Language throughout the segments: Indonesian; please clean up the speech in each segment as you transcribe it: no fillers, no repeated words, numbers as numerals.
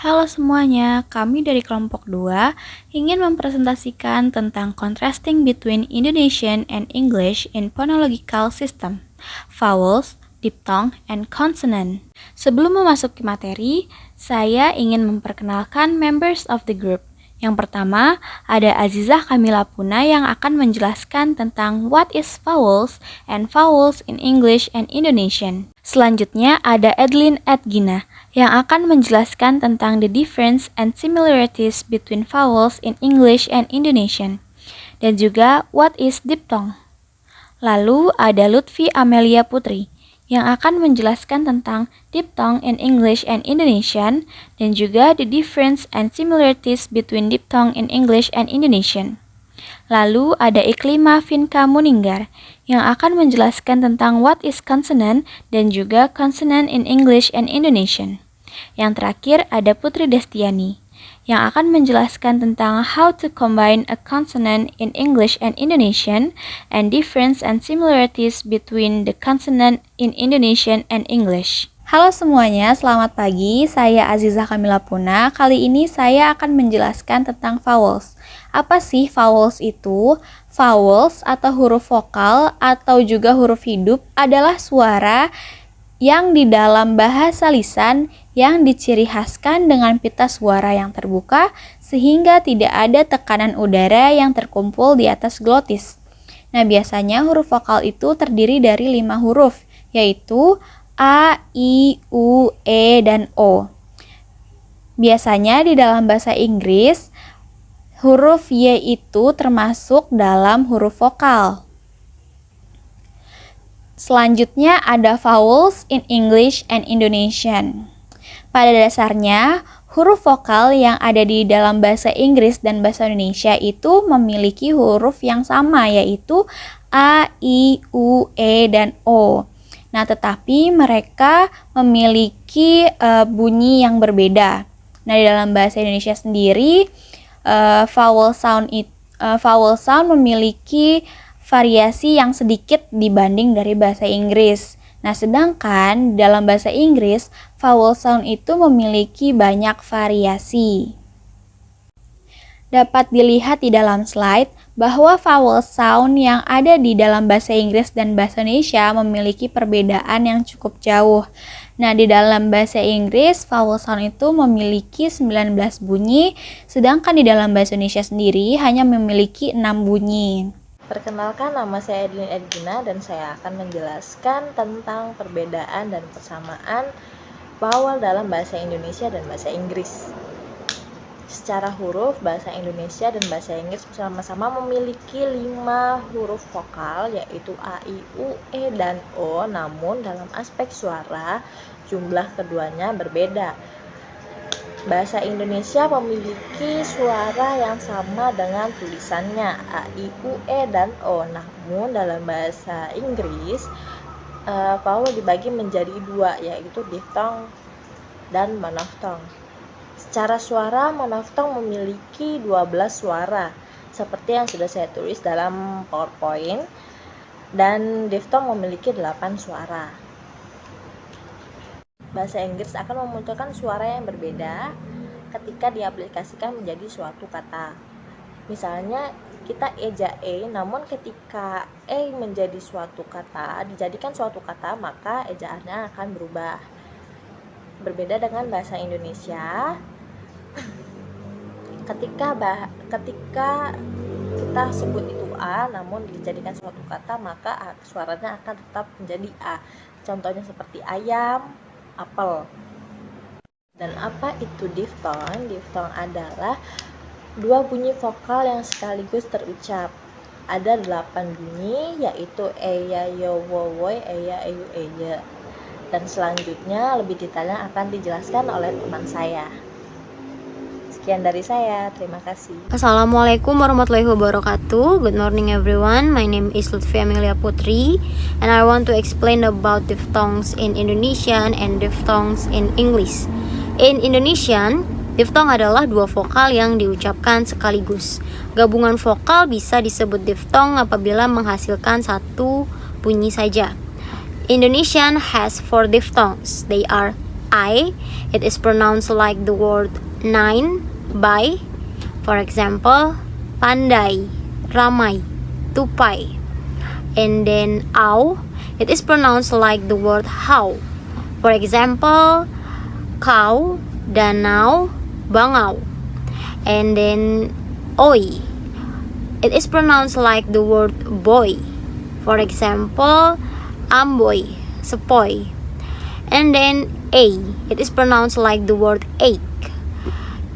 Halo semuanya, kami dari kelompok 2 ingin mempresentasikan tentang contrasting between Indonesian and English in phonological system, vowels, diphthong, and consonant. Sebelum memasuki materi, saya ingin memperkenalkan members of the group. Yang pertama, ada Azizah Kamila Puna yang akan menjelaskan tentang what is vowels and vowels in English and Indonesian. Selanjutnya ada Edlin Edgina yang akan menjelaskan tentang the difference and similarities between vowels in English and Indonesian. Dan juga what is diphthong. Lalu ada Lutfi Amelia Putri yang akan menjelaskan tentang diphthong in English and Indonesian dan juga the difference and similarities between diphthong in English and Indonesian. Lalu ada Iklima Finka Muninggar yang akan menjelaskan tentang what is consonant dan juga consonant in English and Indonesian. Yang terakhir ada Putri Destiani yang akan menjelaskan tentang how to combine a consonant in English and Indonesian and difference and similarities between the consonant in Indonesian and English. Halo semuanya, selamat pagi. Saya Azizah Kamila Puna. Kali ini saya akan menjelaskan tentang vowels. Apa sih vowels itu? Vowels atau huruf vokal atau juga huruf hidup adalah suara yang di dalam bahasa lisan yang diciri khaskan dengan pita suara yang terbuka sehingga tidak ada tekanan udara yang terkumpul di atas glotis. Nah, biasanya huruf vokal itu terdiri dari 5 huruf, yaitu A, I, U, E, dan O. Biasanya di dalam bahasa Inggris, huruf Y itu termasuk dalam huruf vokal. Selanjutnya ada vowels in English and Indonesian. Pada dasarnya, huruf vokal yang ada di dalam bahasa Inggris dan bahasa Indonesia itu memiliki huruf yang sama, yaitu A, I, U, E, dan O. Nah, tetapi mereka memiliki bunyi yang berbeda. Nah, di dalam bahasa Indonesia sendiri, vowel sound memiliki variasi yang sedikit dibanding dari bahasa Inggris. Nah, sedangkan dalam bahasa Inggris, vowel sound itu memiliki banyak variasi. Dapat dilihat di dalam slide bahwa vowel sound yang ada di dalam bahasa Inggris dan bahasa Indonesia memiliki perbedaan yang cukup jauh. Nah, di dalam bahasa Inggris, vowel sound itu memiliki 19 bunyi, sedangkan di dalam bahasa Indonesia sendiri hanya memiliki 6 bunyi. Perkenalkan, nama saya Edlin Edgina dan saya akan menjelaskan tentang perbedaan dan persamaan vowel dalam bahasa Indonesia dan bahasa Inggris. Secara huruf, bahasa Indonesia dan bahasa Inggris sama-sama memiliki 5 huruf vokal, yaitu A, I, U, E, dan O. Namun dalam aspek suara, jumlah keduanya berbeda. Bahasa Indonesia memiliki suara yang sama dengan tulisannya A, I, U, E, dan O. Namun dalam bahasa Inggris, vowel dibagi menjadi 2, yaitu diphthong dan monophthong. Secara suara, monophthong memiliki 12 suara, seperti yang sudah saya tulis dalam PowerPoint, dan diphthong memiliki 8 suara. Bahasa Inggris akan memunculkan suara yang berbeda ketika diaplikasikan menjadi suatu kata. Misalnya kita eja e, namun ketika e menjadi suatu kata, dijadikan suatu kata, maka ejaannya akan berubah. Berbeda dengan bahasa Indonesia, ketika kita sebut itu a, namun dijadikan suatu kata, maka suaranya akan tetap menjadi a. Contohnya seperti ayam, apel. Dan apa itu diphthong? Diphthong adalah 2 bunyi vokal yang sekaligus terucap. Ada 8 bunyi, yaitu e, ya, yo, wo, woi, e, ya, e, yu, e, ye. Dan selanjutnya lebih detailnya akan dijelaskan oleh teman saya. Sekian dari saya, terima kasih. Assalamualaikum warahmatullahi wabarakatuh. Good morning everyone. My name is Lutfi Amelia Putri and I want to explain about diphthongs in Indonesian and diphthongs in English. In Indonesian, diphthong adalah 2 vokal yang diucapkan sekaligus. Gabungan vokal bisa disebut diphthong apabila menghasilkan 1 bunyi saja. Indonesian has 4 diphthongs. They are I, it is pronounced like the word nine, by. For example, pandai, ramai, tupai. And then au, it is pronounced like the word how. For example, kau, danau, bangau. And then oi, it is pronounced like the word boy. For example, amboy, sepoi. And then a, it is pronounced like the word ache.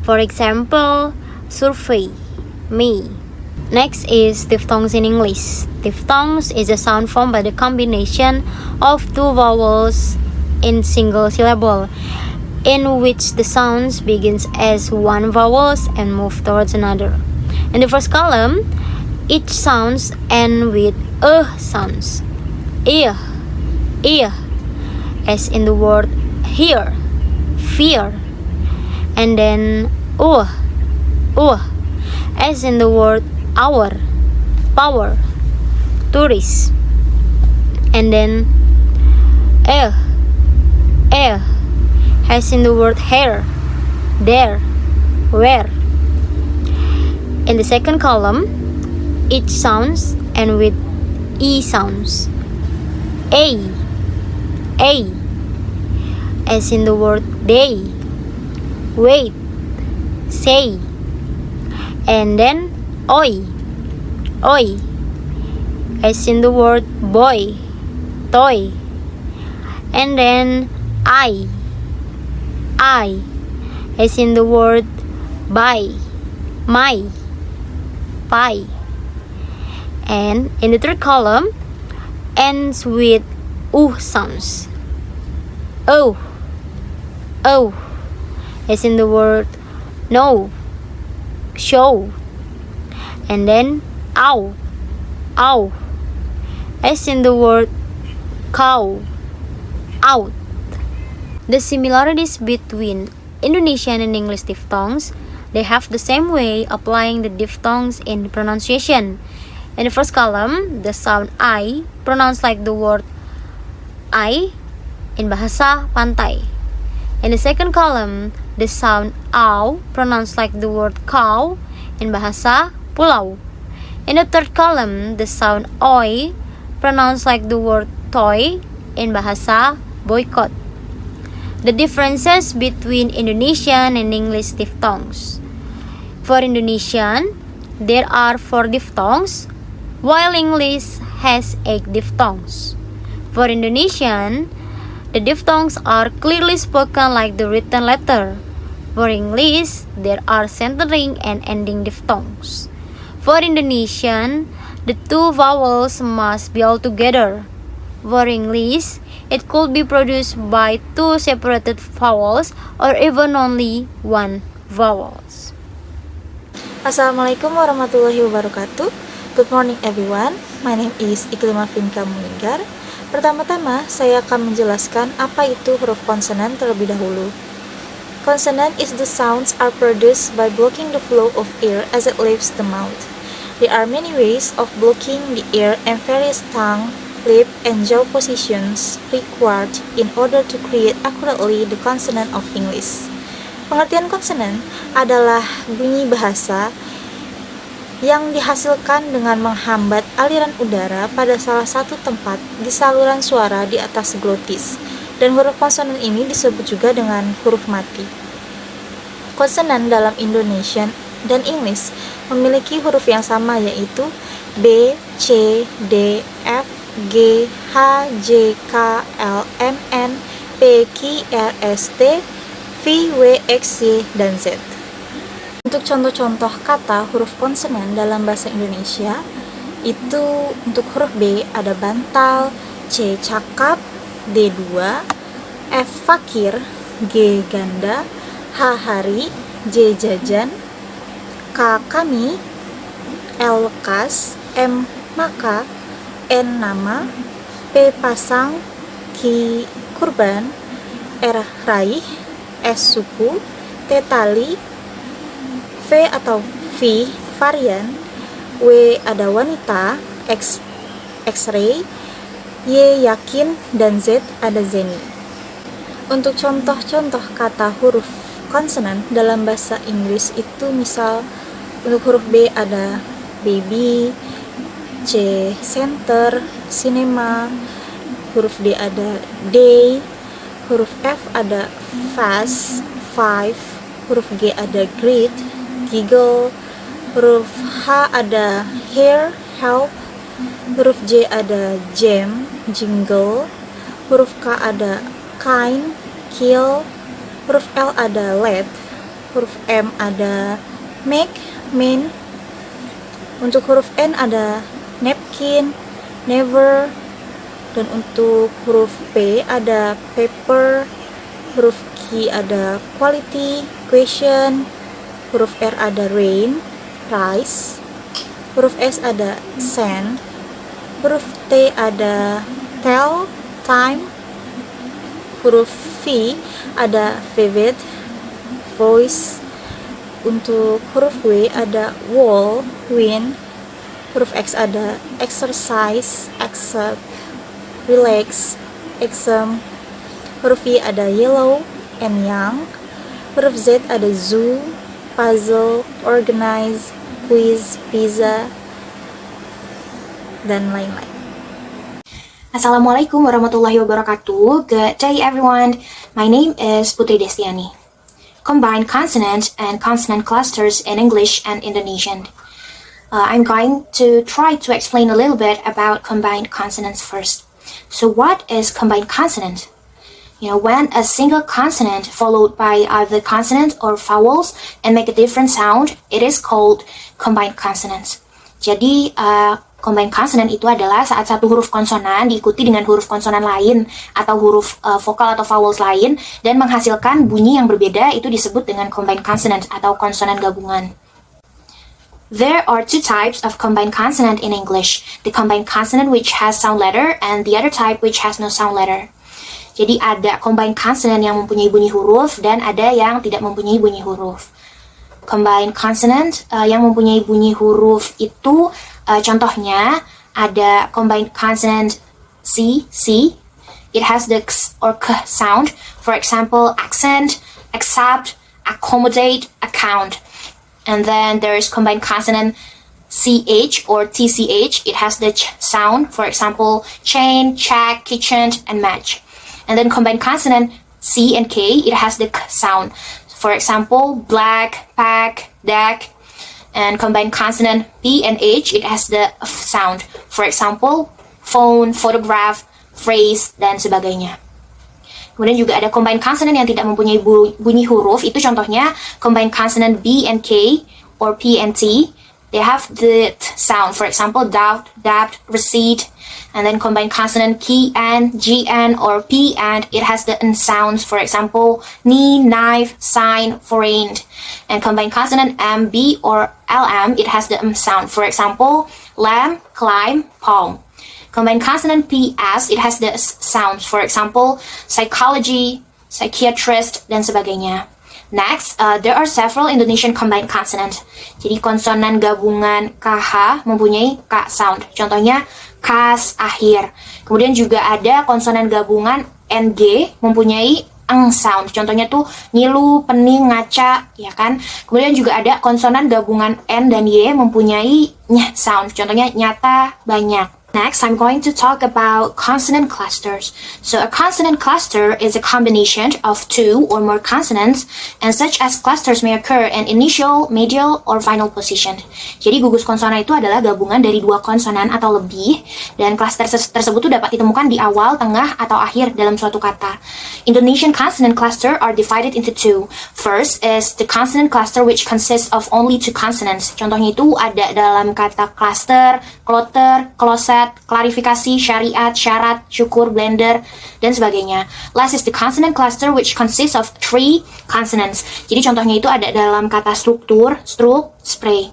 For example, survey, me. Next is diphthongs in English. Diphthongs is a sound formed by the combination of two vowels in single syllable, in which the sounds begins as one vowels and move towards another. In the first column, each sounds end with sounds. Ear, as in the word here, fear. And then as in the word hour, power, tourist. And then air, as in the word hair, there, where. In the second column, each sounds end with e sounds. A, as in the word day, wait, say. And then oi, as in the word boy, toy. And then I, as in the word by, my, pie. And in the third column, ends with sounds. Oh, as in the word no, show. And then ow, as in the word cow, out. The similarities between Indonesian and English diphthongs, they have the same way applying the diphthongs in pronunciation. In the first column, the sound I pronounced like the word I in bahasa pantai. In the second column, the sound au pronounced like the word cow in bahasa pulau. In the third column, the sound oi pronounced like the word toy in bahasa boycott. The differences between Indonesian and English diphthongs. For Indonesian, there are 4 diphthongs, while English has 8 diphthongs. For Indonesian, the diphthongs are clearly spoken like the written letter. For English, there are centering and ending diphthongs. For Indonesian, the 2 vowels must be all together. For English, it could be produced by 2 separated vowels or even only 1 vowels. Assalamualaikum warahmatullahi wabarakatuh. Good morning everyone. My name is Iklima Finka Muninggar. Pertama-tama, saya akan menjelaskan apa itu huruf konsonan terlebih dahulu. Consonant is the sounds are produced by blocking the flow of air as it leaves the mouth. There are many ways of blocking the air and various tongue, lip, and jaw positions required in order to create accurately the consonant of English. Pengertian konsonan adalah bunyi bahasa yang dihasilkan dengan menghambat aliran udara pada salah satu tempat di saluran suara di atas glotis, dan huruf konsonan ini disebut juga dengan huruf mati. Konsonan dalam Indonesian dan English memiliki huruf yang sama, yaitu B, C, D, F, G, H, J, K, L, M, N, P, Q, R, S, T, V, W, X, Y, dan Z. Untuk contoh-contoh kata huruf konsonan dalam bahasa Indonesia, itu untuk huruf B ada bantal, C cakap, D 2, F fakir, G ganda, H hari, J jajan, K kami, L lekas, M maka, N nama, P pasang, Q kurban, R raih, S suku, T tali, V atau V varian, W ada wanita, X X-ray, Y yakin, dan Z ada zeni. Untuk contoh-contoh kata huruf konsonan dalam bahasa Inggris itu misal untuk huruf B ada baby, C center, cinema, huruf D ada day, huruf F ada fast, five, huruf G ada great, giggle, huruf H ada hair, help, huruf J ada jam, jingle, huruf K ada kind, kill, huruf L ada let, huruf M ada make, mean, untuk huruf N ada napkin, never, dan untuk huruf P ada paper, huruf Q ada quality, question, huruf R ada rain, rice, huruf S ada sand, huruf T ada tell, time, huruf V ada vivid, voice, untuk huruf W ada wall, win, huruf X ada exercise, accept, relax, exam, huruf Y ada yellow and young, huruf Z ada zoo, puzzle, organize, quiz, pizza, dan lain-lain. Assalamualaikum warahmatullahi wabarakatuh. Good day everyone. My name is Putri Destiani. Combined consonant and consonant clusters in English and Indonesian. I'm going to try to explain a little bit about combined consonants first. So what is combined consonant? When a single consonant followed by either consonant or vowels and make a different sound, it is called combined consonants. Jadi, combined consonant itu adalah saat satu huruf konsonan diikuti dengan huruf konsonan lain atau huruf vokal atau vowels lain dan menghasilkan bunyi yang berbeda, itu disebut dengan combined consonant atau konsonan gabungan. There are two types of combined consonant in English. The combined consonant which has sound letter and the other type which has no sound letter. Jadi ada combined consonant yang mempunyai bunyi huruf dan ada yang tidak mempunyai bunyi huruf. Combined consonant yang mempunyai bunyi huruf itu contohnya ada combined consonant C. It has the X or K sound. For example, accent, accept, accommodate, account. And then there is combined consonant CH or TCH. It has the Ch sound. For example, chain, check, kitchen, and match. And then combined consonant C and K. It has the K sound. For example, black, pack, deck. And combined consonant P and H, it has the F sound. For example, phone, photograph, phrase, dan sebagainya. Kemudian juga ada combined consonant yang tidak mempunyai bunyi huruf. Itu contohnya combined consonant B and K or P and T. They have the T sound. For example, doubt, dapt, receipt. And then combined consonant K and G and or P and it has the N sounds. For example, knee, knife, sign, foreign. And combined consonant M, B or LM, it has the M sound. For example, lamb, climb, palm. Combined consonant PS, it has the S sounds. For example, psychology, psychiatrist, dan sebagainya. Next, there are several Indonesian combined consonant. Jadi konsonan gabungan KH mempunyai K sound. Contohnya kas, akhir. Kemudian juga ada konsonan gabungan NG mempunyai eng sound. Contohnya tuh ngilu, pening, ngaca, ya kan? Kemudian juga ada konsonan gabungan N dan Y mempunyai nyeh sound. Contohnya nyata, banyak. Next, I'm going to talk about consonant clusters. So a consonant cluster is a combination of two or more consonants, and such as clusters may occur in initial, medial, or final position. Jadi gugus konsonan itu adalah gabungan dari dua konsonan atau lebih, dan cluster tersebut dapat ditemukan di awal, tengah, atau akhir dalam suatu kata. Indonesian consonant cluster are divided into two. First is the consonant cluster which consists of only two consonants. Contohnya itu ada dalam kata cluster, kloter, kloset, klarifikasi, syariat, syarat, syukur, blender, dan sebagainya. Last is the consonant cluster which consists of three consonants. Jadi contohnya itu ada dalam kata struktur, struk, spray.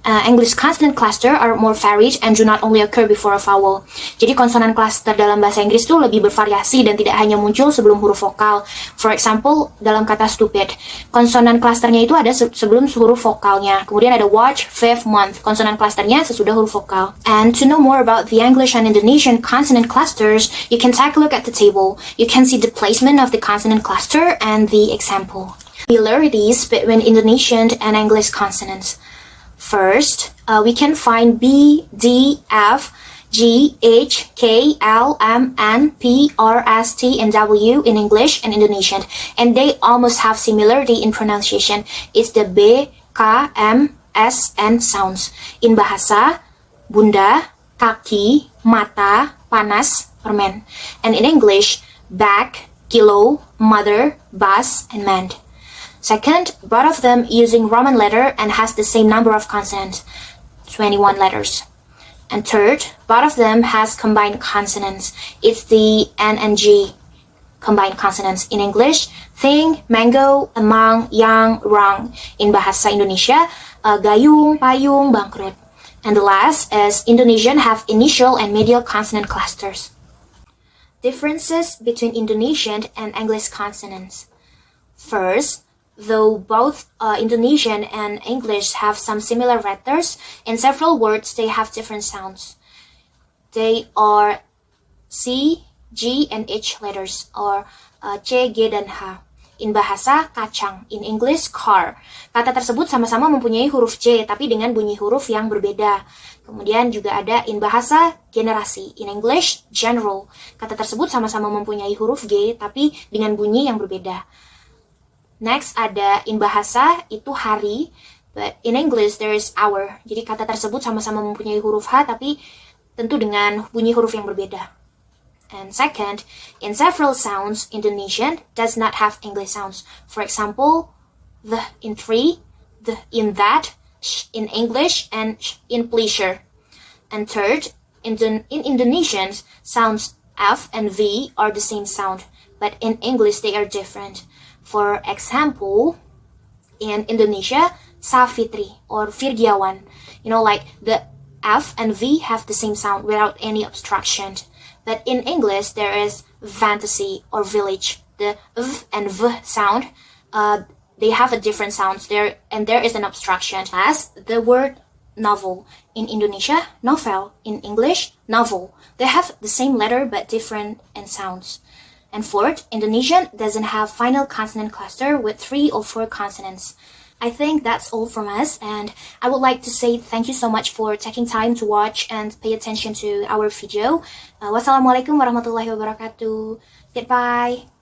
English consonant cluster are more varied and do not only occur before a vowel. Jadi konsonan cluster dalam bahasa Inggris itu lebih bervariasi dan tidak hanya muncul sebelum huruf vokal. For example, dalam kata stupid, konsonan clusternya itu ada sebelum huruf vokalnya. Kemudian ada watch, fifth, month, konsonan clusternya sesudah huruf vokal. And to know more about the English and Indonesian consonant clusters, you can take a look at the table. You can see the placement of the consonant cluster and the example. Similarities between Indonesian and English consonants. First, we can find B, D, F, G, H, K, L, M, N, P, R, S, T, and W in English and Indonesian, and they almost have similarity in pronunciation. It's the B, K, M, S, N sounds. In bahasa, bunda, kaki, mata, panas, permen. And in English, bag, kilo, mother, bus, and man. Second, both of them using Roman letter and has the same number of consonants, 21 letters. And third, both of them has combined consonants. It's the N and G combined consonants. In English, thing, mango, amang, yang, rang. In bahasa Indonesia, gayung, payung, bangkrut. And the last is Indonesian have initial and medial consonant clusters. Differences between Indonesian and English consonants. First, though both Indonesian and English have some similar letters, in several words they have different sounds. They are C, G, and H letters, or C, G, dan H. In bahasa, kacang. In English, car. Kata tersebut sama-sama mempunyai huruf C, tapi dengan bunyi huruf yang berbeda. Kemudian juga ada in bahasa, generasi. In English, general. Kata tersebut sama-sama mempunyai huruf G, tapi dengan bunyi yang berbeda. Next ada in bahasa itu hari, but in English there is hour. Jadi kata tersebut sama-sama mempunyai huruf H tapi tentu dengan bunyi huruf yang berbeda. And second, in several sounds, Indonesian does not have English sounds. For example, the in tree, the in that, sh in English, and sh in pleasure. And third, in Indonesian, sounds F and V are the same sound, but in English they are different. For example, in Indonesia, Savitri or Virgiawan. You know, like the F and V have the same sound without any obstruction. But in English, there is fantasy or village. The V and V sound, they have a different sounds there, and there is an obstruction. As the word novel. In Indonesia, novel. In English, novel. They have the same letter but different in sounds. And fourth, Indonesian doesn't have final consonant cluster with 3 or 4 consonants. I think that's all from us, and I would like to say thank you so much for taking time to watch and pay attention to our video. Wassalamualaikum warahmatullahi wabarakatuh. Goodbye.